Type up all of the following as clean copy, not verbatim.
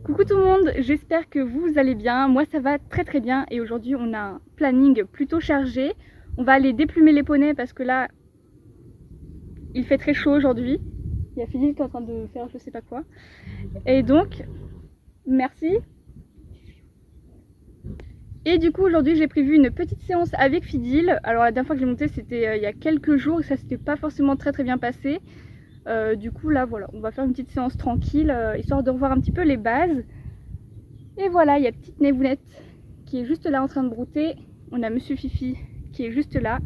Coucou tout le monde, j'espère que vous allez bien. Moi ça va très bien et aujourd'hui on a un planning plutôt chargé. On va aller déplumer les poneys parce que là il fait très chaud aujourd'hui. Il y a Philippe qui est en train de faire je sais pas quoi. Et donc, merci. Et du coup aujourd'hui j'ai prévu une petite séance avec Fidil. Alors la dernière fois que j'ai monté c'était il y a quelques jours et ça s'était pas forcément très bien passé. Du coup là voilà, on va faire une petite séance tranquille histoire de revoir un petit peu les bases. Et voilà, il y a petite Névounette qui est juste là en train de brouter. On a Monsieur Fifi qui est juste là.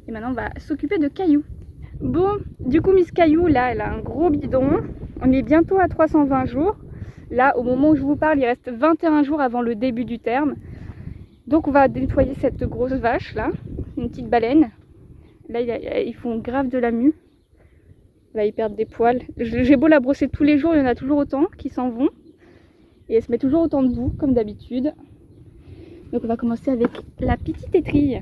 Et maintenant on va s'occuper de Caillou. Bon, du coup Miss Caillou là elle a un gros bidon. On est bientôt à 320 jours. Là au moment où je vous parle il reste 21 jours avant le début du terme. Donc on va nettoyer cette grosse vache là, une petite baleine. Là ils font grave de la mue. Là ils perdent des poils. J'ai beau la brosser tous les jours, il y en a toujours autant qui s'en vont. Et elle se met toujours autant de boue comme d'habitude. Donc on va commencer avec la petite étrille.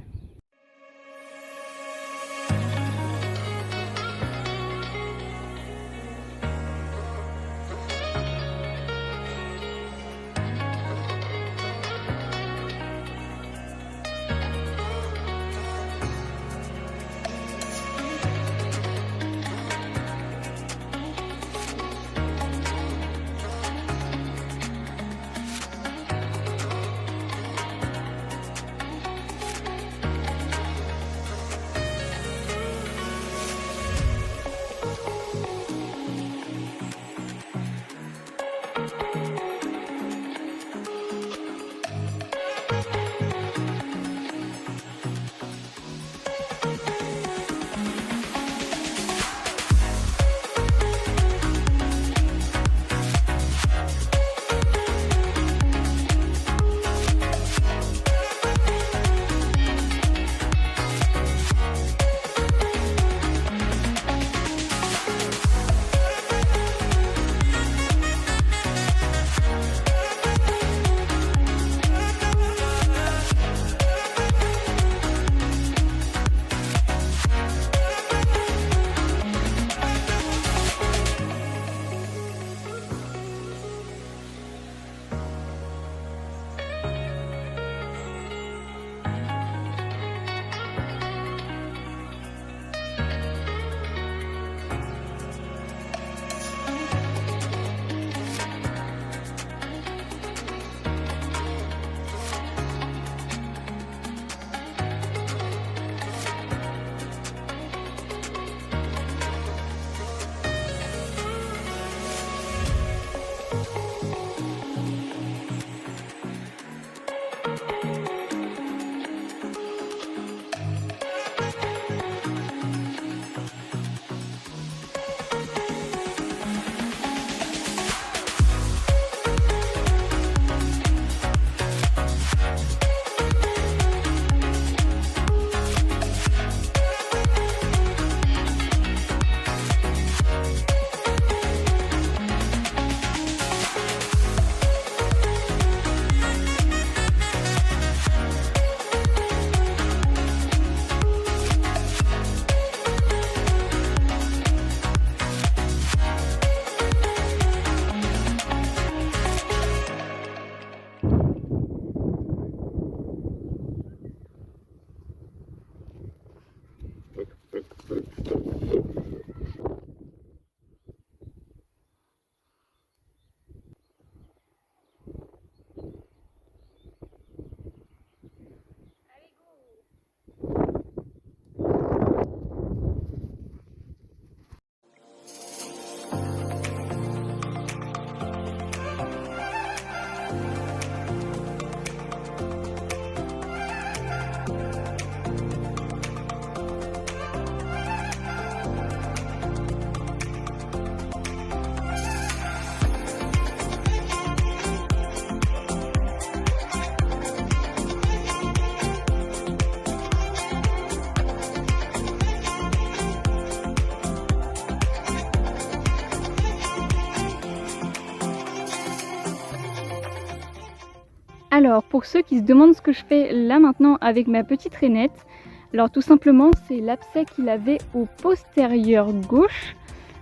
Alors pour ceux qui se demandent ce que je fais là maintenant avec ma petite rainette, alors tout simplement c'est l'abcès qu'il avait au postérieur gauche.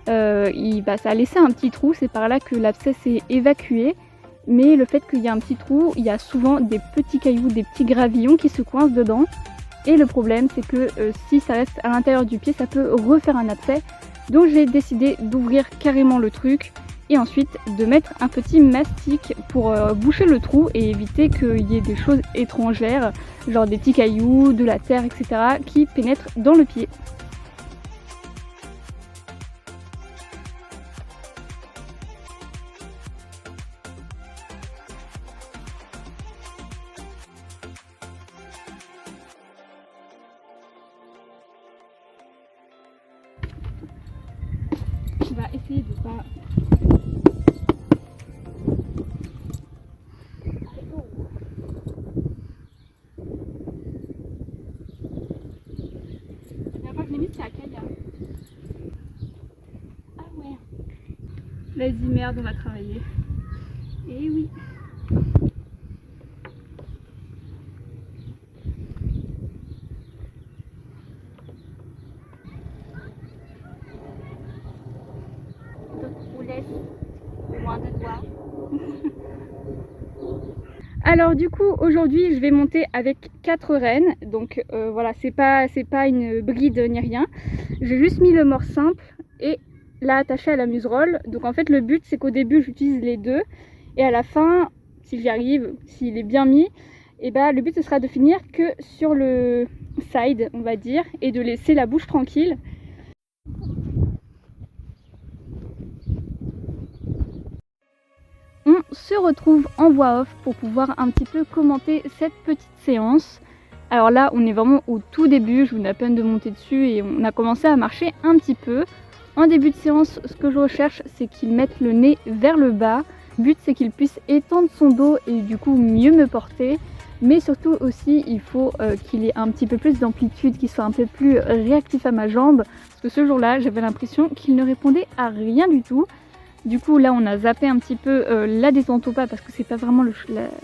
Ça a laissé un petit trou, c'est par là que l'abcès s'est évacué. mais le fait qu'il y a un petit trou, il y a souvent des petits cailloux, des petits gravillons qui se coincent dedans. Et le problème, c'est que si ça reste à l'intérieur du pied, ça peut refaire un abcès. Donc j'ai décidé d'ouvrir carrément le truc et ensuite de mettre un petit mastic pour boucher le trou et éviter qu'il y ait des choses étrangères, genre des petits cailloux, de la terre, etc. qui pénètrent dans le pied. On va essayer de pas... La dernière fois que je l'ai mise, c'est à Kaya. Ah ouais. Vas-y, merde, on va travailler. Eh oui. On laisse loin de toi. Alors du coup aujourd'hui je vais monter avec 4 rennes, donc voilà, c'est pas une bride ni rien. J'ai juste mis le mors simple et l'a attaché à la muserolle. Donc en fait le but c'est qu'au début j'utilise les deux et à la fin, si j'y arrive, s'il est bien mis, et bah le but ce sera de finir que sur le side on va dire et de laisser la bouche tranquille. On se retrouve en voix off pour pouvoir un petit peu commenter cette petite séance. Alors là, on est vraiment au tout début, je venais à peine de monter dessus et on a commencé à marcher un petit peu. En début de séance, ce que je recherche, c'est qu'il mette le nez vers le bas. Le but, c'est qu'il puisse étendre son dos et du coup mieux me porter. Mais surtout aussi, il faut qu'il ait un petit peu plus d'amplitude, qu'il soit un peu plus réactif à ma jambe. Parce que ce jour-là, j'avais l'impression qu'il ne répondait à rien du tout. Du coup là on a zappé un petit peu la descente au pas parce que c'est pas vraiment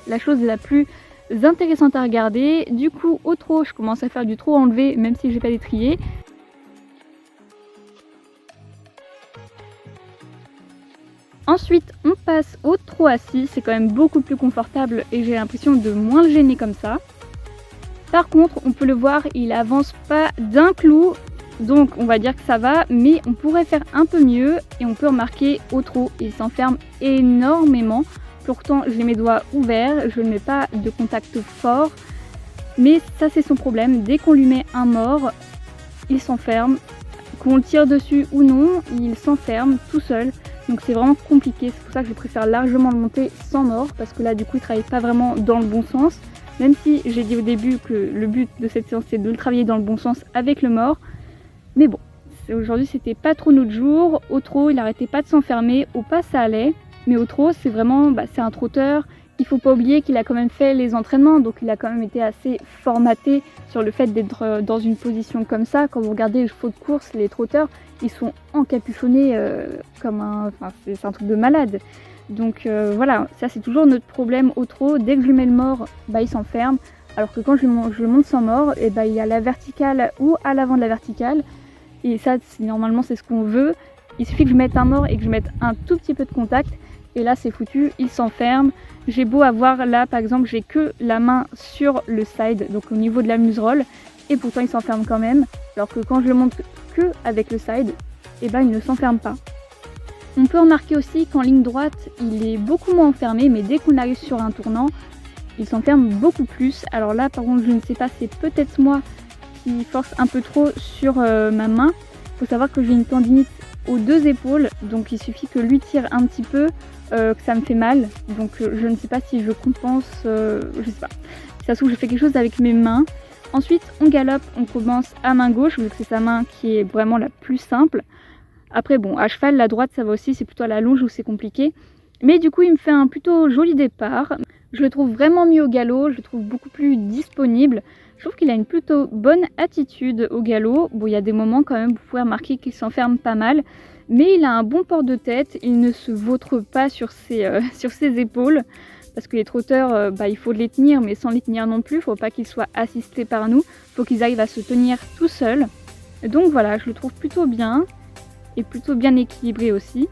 la chose la plus intéressante à regarder. Du coup au trot je commence à faire du trot enlevé même si j'ai pas d'étrier. Ensuite on passe au trot assis, c'est quand même beaucoup plus confortable et j'ai l'impression de moins le gêner comme ça. Par contre on peut le voir, il avance pas d'un clou. Donc on va dire que ça va, mais on pourrait faire un peu mieux et on peut remarquer au trot, il s'enferme énormément. Pourtant j'ai mes doigts ouverts, je ne mets pas de contact fort, mais ça c'est son problème. Dès qu'on lui met un mors, il s'enferme. Qu'on le tire dessus ou non, il s'enferme tout seul. Donc c'est vraiment compliqué, c'est pour ça que je préfère largement le monter sans mors, parce que là du coup il ne travaille pas vraiment dans le bon sens. Même si j'ai dit au début que le but de cette séance c'est de le travailler dans le bon sens avec le mors. Mais bon, aujourd'hui c'était pas trop notre jour. Au trot il arrêtait pas de s'enfermer, au pas ça allait. Mais au trot c'est vraiment, c'est un trotteur. Il faut pas oublier qu'il a quand même fait les entraînements, donc il a quand même été assez formaté sur le fait d'être dans une position comme ça. Quand vous regardez les chevaux de course, les trotteurs, ils sont encapuchonnés comme un... Enfin c'est un truc de malade. Donc voilà, ça c'est toujours notre problème au trot. Dès que je lui mets le mors, il s'enferme. Alors que quand je le monte sans mors, il y a la verticale ou à l'avant de la verticale. Et ça, normalement, c'est ce qu'on veut. Il suffit que je mette un mors et que je mette un tout petit peu de contact. Et là, c'est foutu, il s'enferme. J'ai beau avoir, là, par exemple, j'ai que la main sur le side, donc au niveau de la muserolle. Et pourtant, il s'enferme quand même. Alors que quand je le monte que avec le side, il ne s'enferme pas. On peut remarquer aussi qu'en ligne droite, il est beaucoup moins enfermé. Mais dès qu'on arrive sur un tournant, il s'enferme beaucoup plus. Alors là, par contre, je ne sais pas, c'est peut-être moi qui force un peu trop sur ma main. Il faut savoir que j'ai une tendinite aux 2 épaules, donc il suffit que lui tire un petit peu, que ça me fait mal. Donc je ne sais pas si je compense, je sais pas. Si ça se trouve, je fais quelque chose avec mes mains. Ensuite, on galope, on commence à main gauche, vu que c'est sa main qui est vraiment la plus simple. Après, bon, à cheval, la droite, ça va aussi, c'est plutôt à la longe où c'est compliqué. Mais du coup, il me fait un plutôt joli départ. Je le trouve vraiment mieux au galop, je le trouve beaucoup plus disponible. Je trouve qu'il a une plutôt bonne attitude au galop. Bon, il y a des moments quand même, vous pouvez remarquer qu'il s'enferme pas mal. Mais il a un bon port de tête, il ne se vautre pas sur ses épaules. Parce que les trotteurs, il faut les tenir, mais sans les tenir non plus. Il ne faut pas qu'ils soient assistés par nous. Il faut qu'ils arrivent à se tenir tout seuls. Donc voilà, je le trouve plutôt bien. Et plutôt bien équilibré aussi.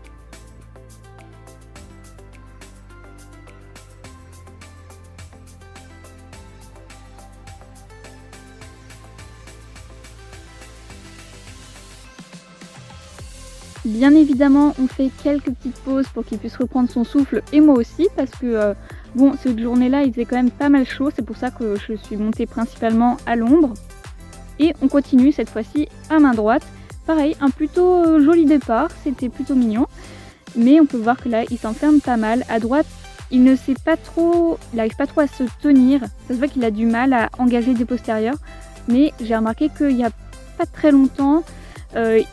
Bien évidemment, on fait quelques petites pauses pour qu'il puisse reprendre son souffle et moi aussi parce que bon, cette journée-là, il faisait quand même pas mal chaud, c'est pour ça que je suis montée principalement à l'ombre. Et on continue cette fois-ci à main droite. Pareil, un plutôt joli départ, c'était plutôt mignon. Mais on peut voir que là, il s'enferme pas mal. À droite, il ne sait pas trop, il n'arrive pas trop à se tenir. Ça se voit qu'il a du mal à engager des postérieurs. Mais j'ai remarqué qu'il n'y a pas très longtemps,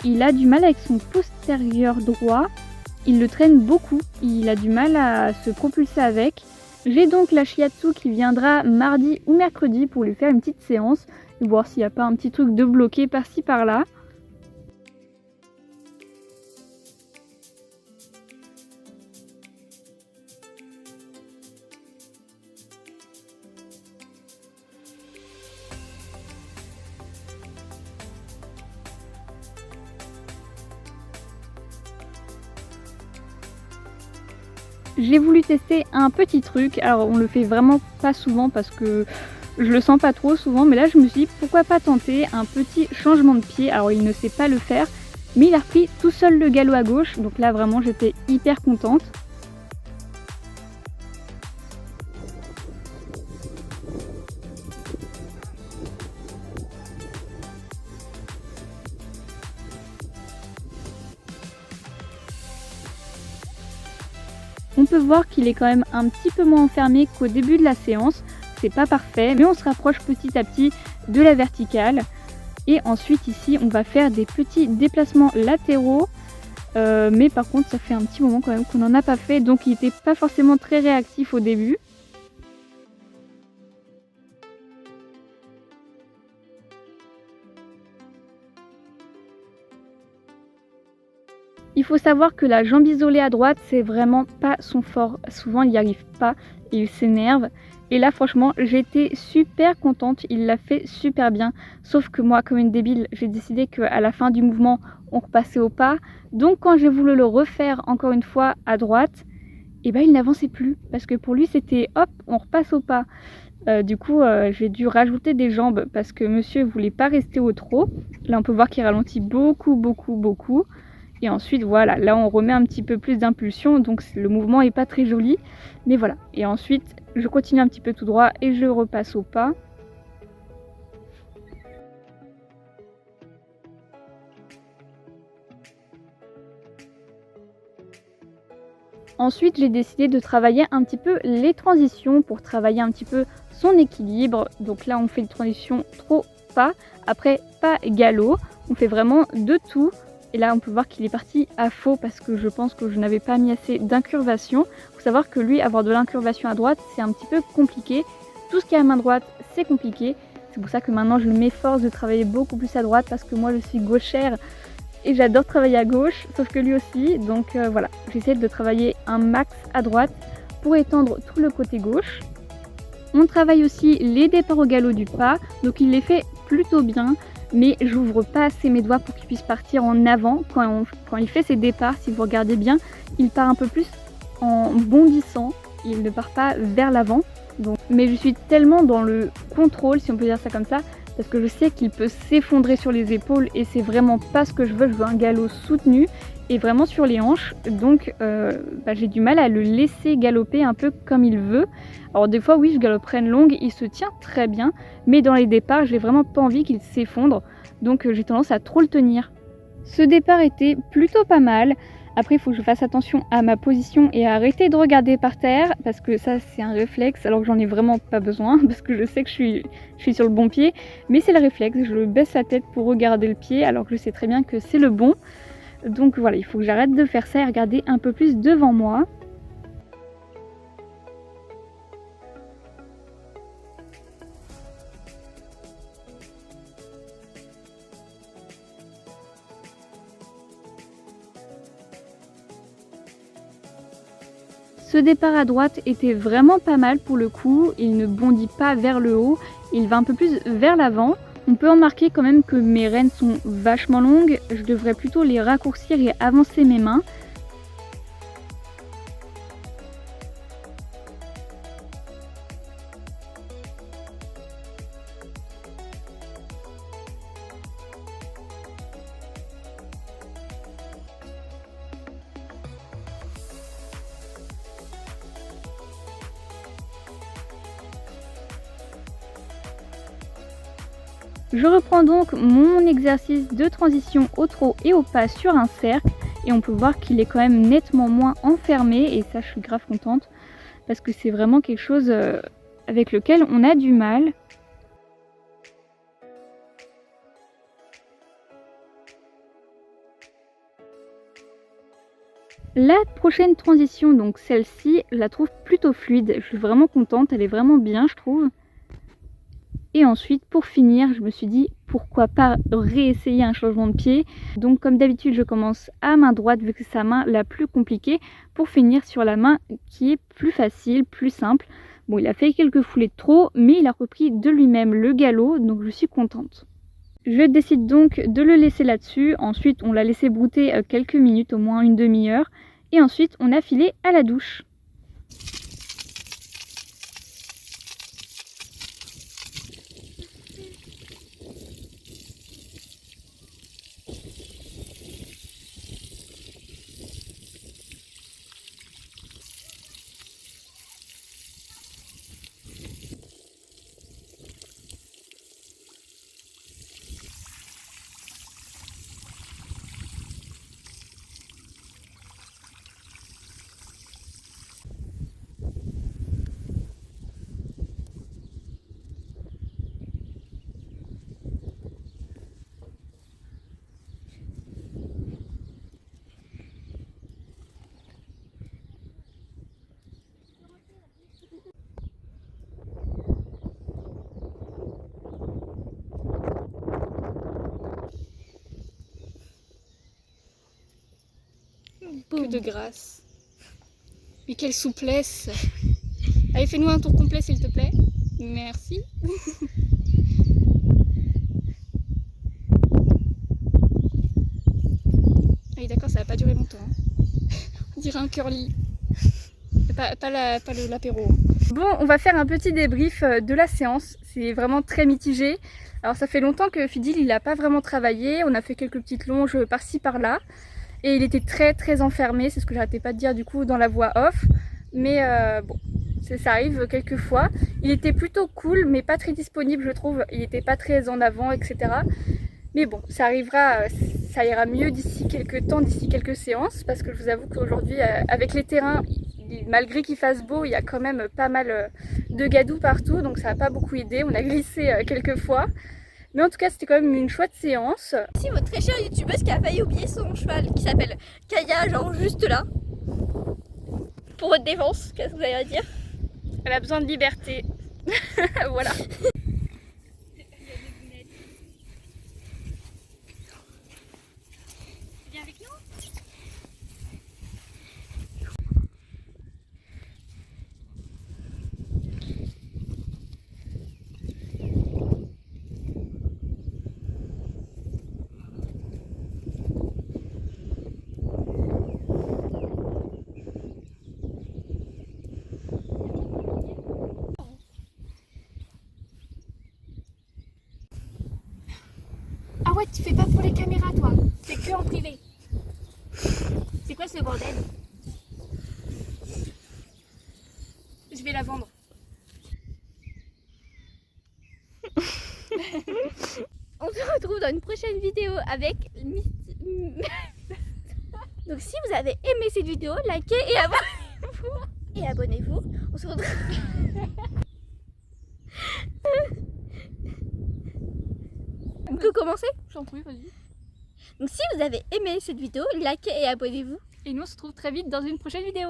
il a du mal avec son postérieur droit. Il le traîne beaucoup, il a du mal à se propulser avec. J'ai donc la shiatsu qui viendra mardi ou mercredi pour lui faire une petite séance. Et voir s'il n'y a pas un petit truc de bloqué par-ci par-là. J'ai voulu tester un petit truc, alors on le fait vraiment pas souvent parce que je le sens pas trop souvent, mais là je me suis dit pourquoi pas tenter un petit changement de pied. Alors il ne sait pas le faire, mais il a repris tout seul le galop à gauche, donc là vraiment j'étais hyper contente. On peut voir qu'il est quand même un petit peu moins enfermé qu'au début de la séance. C'est pas parfait, mais on se rapproche petit à petit de la verticale. Et ensuite ici, on va faire des petits déplacements latéraux. Mais par contre, ça fait un petit moment quand même qu'on n'en a pas fait, donc il n'était pas forcément très réactif au début. Il faut savoir que la jambe isolée à droite, c'est vraiment pas son fort. Souvent, il n'y arrive pas, il s'énerve. Et là, franchement, j'étais super contente, il l'a fait super bien. Sauf que moi, comme une débile, j'ai décidé qu'à la fin du mouvement, on repassait au pas. Donc quand j'ai voulu le refaire encore une fois à droite, et ben il n'avançait plus. Parce que pour lui, c'était hop, on repasse au pas. Du coup, j'ai dû rajouter des jambes parce que monsieur voulait pas rester au trot. Là, on peut voir qu'il ralentit beaucoup, beaucoup, beaucoup. Et ensuite, voilà, là on remet un petit peu plus d'impulsion, donc le mouvement est pas très joli. Mais voilà, et ensuite, je continue un petit peu tout droit et je repasse au pas. Ensuite, j'ai décidé de travailler un petit peu les transitions pour travailler un petit peu son équilibre. Donc là, on fait une transition trop pas, après pas galop. On fait vraiment de tout. Et là, on peut voir qu'il est parti à faux parce que je pense que je n'avais pas mis assez d'incurvation. Il faut savoir que lui, avoir de l'incurvation à droite, c'est un petit peu compliqué. Tout ce qui est à main droite, c'est compliqué. C'est pour ça que maintenant, je m'efforce de travailler beaucoup plus à droite parce que moi, je suis gauchère et j'adore travailler à gauche, sauf que lui aussi. Donc voilà, j'essaie de travailler un max à droite pour étendre tout le côté gauche. On travaille aussi les départs au galop du pas, donc il les fait plutôt bien. Mais j'ouvre pas assez mes doigts pour qu'il puisse partir en avant. Quand il fait ses départs, si vous regardez bien, il part un peu plus en bondissant. Il ne part pas vers l'avant. Mais je suis tellement dans le contrôle, si on peut dire ça comme ça, parce que je sais qu'il peut s'effondrer sur les épaules et c'est vraiment pas ce que je veux. Je veux un galop soutenu et vraiment sur les hanches. Donc j'ai du mal à le laisser galoper un peu comme il veut. Alors des fois oui, je galoperai une longue, il se tient très bien, mais dans les départs, j'ai vraiment pas envie qu'il s'effondre. Donc j'ai tendance à trop le tenir. Ce départ était plutôt pas mal. Après, il faut que je fasse attention à ma position et à arrêter de regarder par terre parce que ça, c'est un réflexe alors que j'en ai vraiment pas besoin parce que je sais que je suis sur le bon pied. Mais c'est le réflexe, je baisse la tête pour regarder le pied alors que je sais très bien que c'est le bon. Donc voilà, il faut que j'arrête de faire ça et regarder un peu plus devant moi. Ce départ à droite était vraiment pas mal pour le coup, il ne bondit pas vers le haut, il va un peu plus vers l'avant. On peut remarquer quand même que mes rênes sont vachement longues, je devrais plutôt les raccourcir et avancer mes mains. Je reprends donc mon exercice de transition au trot et au pas sur un cercle et on peut voir qu'il est quand même nettement moins enfermé et ça je suis grave contente parce que c'est vraiment quelque chose avec lequel on a du mal. La prochaine transition, donc celle-ci, je la trouve plutôt fluide, je suis vraiment contente, elle est vraiment bien je trouve. Et ensuite, pour finir, je me suis dit pourquoi pas réessayer un changement de pied. Donc comme d'habitude, je commence à main droite vu que c'est sa main la plus compliquée pour finir sur la main qui est plus facile, plus simple. Bon, il a fait quelques foulées de trop, mais il a repris de lui-même le galop, donc je suis contente. Je décide donc de le laisser là-dessus. Ensuite, on l'a laissé brouter quelques minutes, au moins une demi-heure. Et ensuite, on a filé à la douche. Que de grâce. Mais quelle souplesse. Allez, fais-nous un tour complet s'il te plaît. Merci. Ah oui d'accord, ça va pas durer longtemps. On dirait un curly. Pas l'apéro. Bon, on va faire un petit débrief de la séance. C'est vraiment très mitigé. Alors ça fait longtemps que Fidil il n'a pas vraiment travaillé. On a fait quelques petites longes par-ci par-là. Et il était très enfermé, c'est ce que j'arrêtais pas de dire du coup dans la voix off. Mais bon, ça arrive quelques fois. Il était plutôt cool, mais pas très disponible je trouve. Il était pas très en avant, etc. Mais bon, ça arrivera, ça ira mieux d'ici quelques temps, d'ici quelques séances. Parce que je vous avoue qu'aujourd'hui, avec les terrains, malgré qu'il fasse beau, il y a quand même pas mal de gadou partout. Donc ça n'a pas beaucoup aidé, on a glissé quelques fois. Mais en tout cas, c'était quand même une chouette séance. Ici, votre très chère youtubeuse qui a failli oublier son cheval, qui s'appelle Kaya, genre juste là. Pour votre défense, qu'est-ce que vous allez à dire? Elle a besoin de liberté. Voilà. Viens avec nous. Ah ouais, tu fais pas pour les caméras toi. C'est que en privé. C'est quoi ce bordel? Je vais la vendre. On se retrouve dans une prochaine vidéo avec Donc si vous avez aimé cette vidéo, likez et abonnez-vous. Et abonnez-vous. On se retrouve. On peut commencer? J'en prie, vas-y. Donc si vous avez aimé cette vidéo, likez et abonnez-vous. Et nous on se retrouve très vite dans une prochaine vidéo.